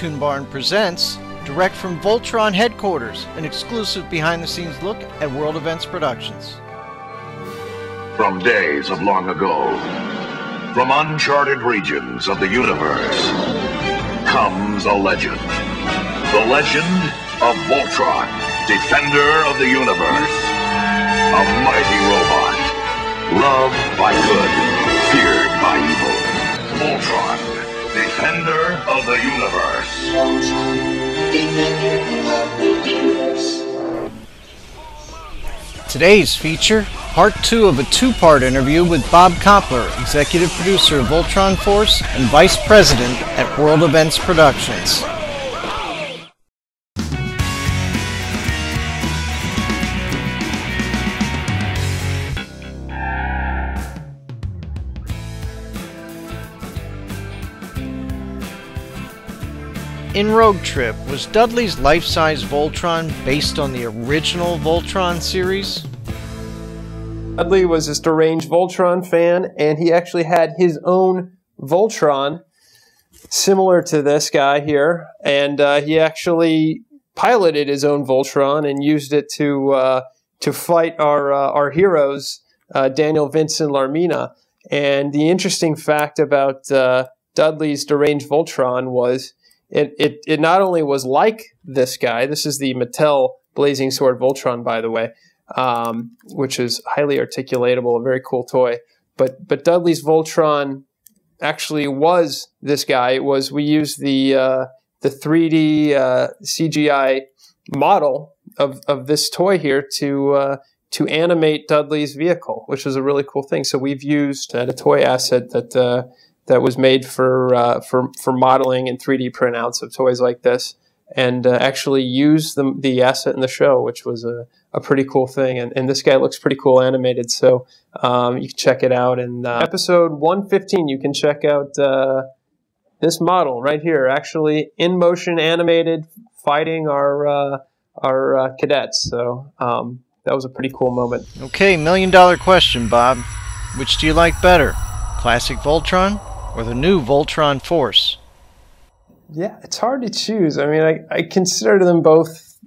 ToonBarn presents, direct from Voltron headquarters, an exclusive behind-the-scenes look at World Events Productions. From days of long ago, from uncharted regions of the universe, comes a legend. The legend of Voltron, defender of the universe. A mighty robot, loved by good, feared by evil. Voltron, defender of the universe. Voltron, defender of the universe. Today's feature, part 2 of a two-part interview with Bob Koplar, executive producer of Voltron Force and vice president at World Events Productions. In Rogue Trip, was Dudley's life-size Voltron based on the original Voltron series? Dudley was this deranged Voltron fan, and he actually had his own Voltron, similar to this guy here, and he actually piloted his own Voltron and used it to fight our heroes, Daniel, Vince, and Larmina. And the interesting fact about Dudley's deranged Voltron was it not only was like this guy. This is the Mattel Blazing Sword Voltron, by the way, which is highly articulatable, a very cool toy. But Dudley's Voltron actually was this guy. We used the 3D CGI model of this toy here to animate Dudley's vehicle, which was a really cool thing. So we've used a toy asset that was made for modeling and 3D printouts of toys like this, and actually use the asset in the show, which was a pretty cool thing. And this guy looks pretty cool animated, so you can check it out. In episode 115, you can check out this model right here, actually in motion animated, fighting our cadets. So that was a pretty cool moment. Okay, $1,000,000 question, Bob. Which do you like better, Classic Voltron or the new Voltron Force? Yeah, it's hard to choose. I mean, I consider them both,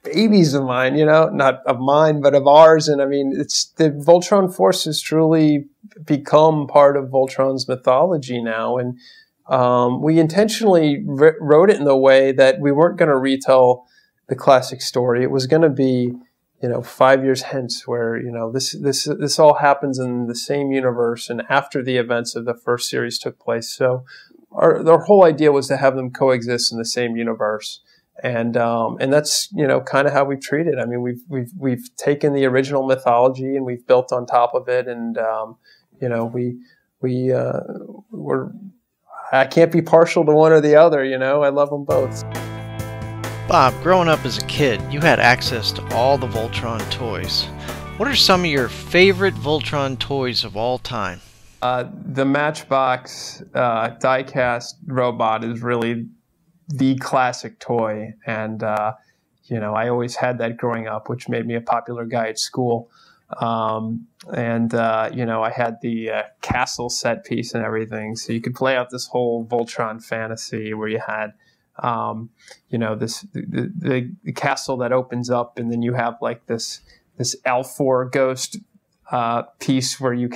babies of mine, not of mine, but of ours. And I mean, it's the Voltron Force has truly become part of Voltron's mythology now. And we intentionally wrote it in the way that we weren't going to retell the classic story. It was going to be 5 years hence, where this all happens in the same universe and after the events of the first series took place. So our whole idea was to have them coexist in the same universe, and that's kind of how we've treated. I mean, we've taken the original mythology and we've built on top of it, and I can't be partial to one or the other. I love them both. Bob, growing up as a kid, you had access to all the Voltron toys. What are some of your favorite Voltron toys of all time? The Matchbox die-cast robot is really the classic toy, and I always had that growing up, which made me a popular guy at school. I had the castle set piece and everything, so you could play out this whole Voltron fantasy where you had the castle that opens up, and then you have like this L4 ghost piece where you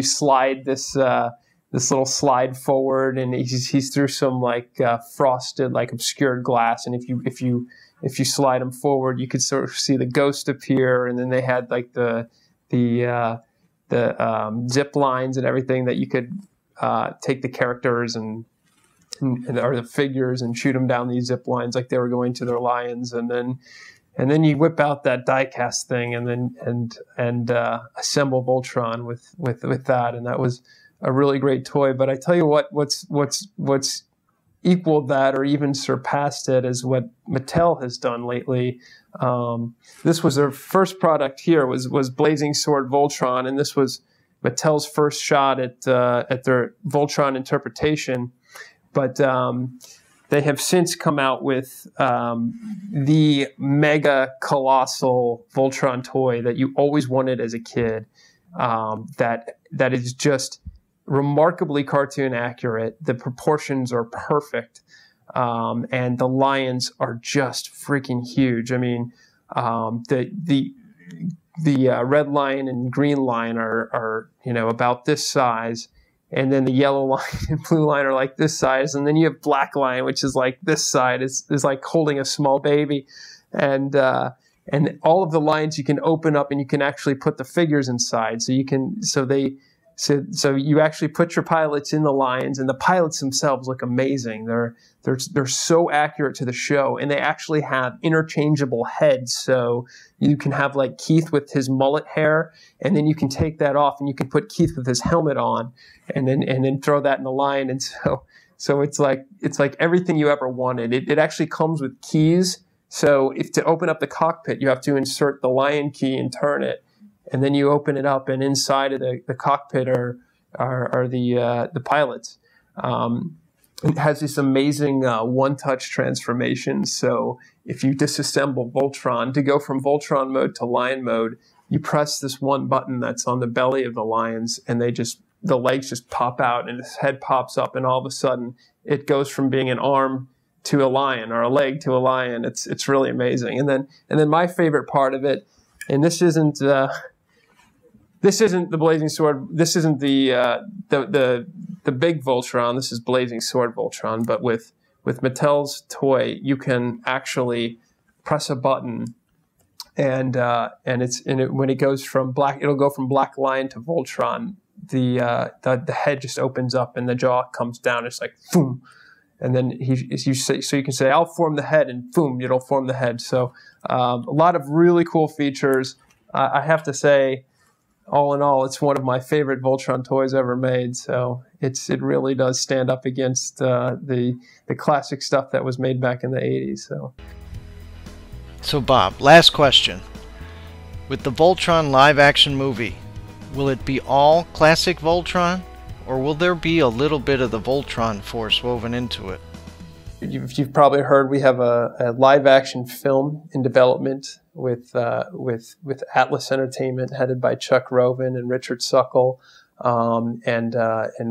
slide this little slide forward, and he's through some like frosted, like obscured glass, and if you slide him forward, you could sort of see the ghost appear. And then they had like the zip lines and everything that you could take the characters or the figures and shoot them down these zip lines like they were going to their lions, and then you whip out that die-cast thing and assemble Voltron with that, and that was a really great toy. But I tell you what's equaled that or even surpassed it is what Mattel has done lately. This was their first product here was Blazing Sword Voltron, and this was Mattel's first shot at their Voltron interpretation. But they have since come out with the mega colossal Voltron toy that you always wanted as a kid. That is just remarkably cartoon accurate. The proportions are perfect. And the lions are just freaking huge. I mean, the red lion and green lion are about this size, and then the yellow lion and blue lion are like this size, and then you have black lion, which is like this side. Is like holding a small baby, and all of the lions you can open up and you can actually put the figures inside. So you actually put your pilots in the lions, and the pilots themselves look amazing. They're so accurate to the show, and they actually have interchangeable heads. So you can have like Keith with his mullet hair, and then you can take that off, and you can put Keith with his helmet on, and then throw that in the lion. And so it's like everything you ever wanted. It actually comes with keys. So if to open up the cockpit, you have to insert the lion key and turn it. And then you open it up, and inside of the cockpit are the pilots. It has this amazing one-touch transformation. So if you disassemble Voltron, to go from Voltron mode to lion mode, you press this one button that's on the belly of the lions, and the legs just pop out, and his head pops up, and all of a sudden it goes from being an arm to a lion, or a leg to a lion. It's really amazing. And then my favorite part of it, and this isn't the Blazing Sword. This isn't the big Voltron. This is Blazing Sword Voltron. But with Mattel's toy, you can actually press a button, and when it goes from black, it'll go from Black Lion to Voltron. The head just opens up and the jaw comes down. It's like boom, and then so you can say, "I'll form the head," and boom, it'll form the head. So a lot of really cool features. I have to say, all in all, it's one of my favorite Voltron toys ever made. So it really does stand up against the classic stuff that was made back in the 80s. So Bob, last question. With the Voltron live-action movie, will it be all classic Voltron, or will there be a little bit of the Voltron Force woven into it? You've probably heard we have a live-action film in development with Atlas Entertainment, headed by Chuck Roven and Richard Suckle, and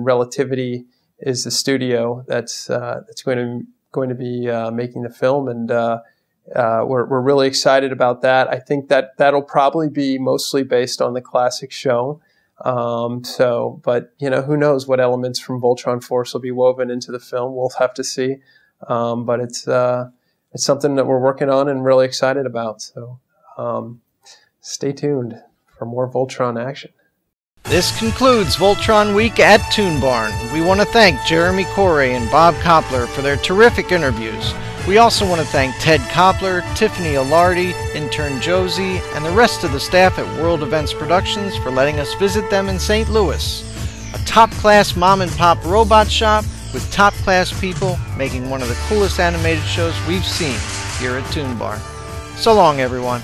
Relativity is the studio that's going to be making the film, and we're really excited about that. I think that'll probably be mostly based on the classic show. But who knows what elements from Voltron Force will be woven into the film? We'll have to see. But it's something that we're working on and really excited about. So stay tuned for more Voltron action. This concludes Voltron Week at ToonBarn. We want to thank Jeremy Corray and Bob Koplar for their terrific interviews. We also want to thank Ted Koplar, Tiffany Ilardi, intern Josie, and the rest of the staff at World Events Productions for letting us visit them in St. Louis. A top-class mom-and-pop robot shop with top-class people making one of the coolest animated shows we've seen here at ToonBarn. So long, everyone.